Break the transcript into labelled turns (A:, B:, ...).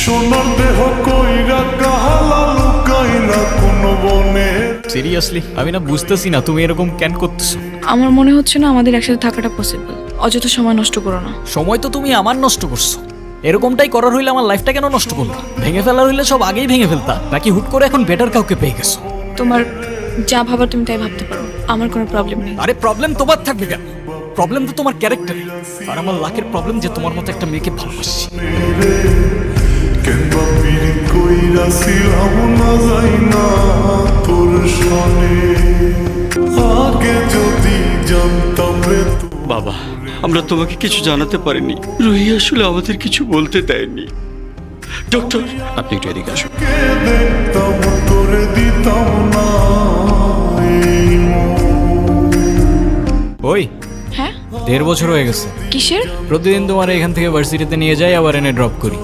A: সোনার দেহ কইরা কাহালা লুকাইলা কোন বনে।
B: সিরিয়াসলি আমি না বুঝতেছি না তুমি এরকম কেন করতেছো।
C: আমার মনে হচ্ছে না আমাদের একসাথে থাকাটা পসিবল। অযথা সময় নষ্ট করো না।
B: সময় তো তুমি আমার নষ্ট করছো। এরকমটাই করার হইলে আমার লাইফটা কেন নষ্ট করলো? ভেঙে ফেলার হইলে সব আগেই ভেঙে ফেলতা, নাকি হুট করে এখন বেটার কাউকে পেয়ে গেছো?
C: তোমার যা ভাবার তুমি তাই ভাবতে পারো, আমার কোনো প্রবলেম নেই।
B: আরে প্রবলেম তোমার থাকবে কেন? প্রবলেম তো তোমার ক্যারেক্টারে। আর আমার লাখের প্রবলেম যে তোমার মতো একটা মেয়েকে ভালোবাসি।
A: কেনবা পিড়ি কইরাছিলাম না যাই না তোর সনে। আগে যদি জানতাম রে
D: বাবা, আমরা তোমাকে কিছু জানাতে পারিনি। রুহি আসলে আমাদের কিছু বলতে দেয়নি। ডক্টর, আপনি একটু এদিকে আসুন।
A: তোকে দেখতাম তোরে দিতাম না এই
B: ওই
C: হ্যাঁ
B: 1.5 বছর হয়ে গেছে।
C: কিসের?
B: প্রতিদিন তোমার এখান থেকে ভার্সিটিতে নিয়ে যাই, আবার এনে ড্রপ করি।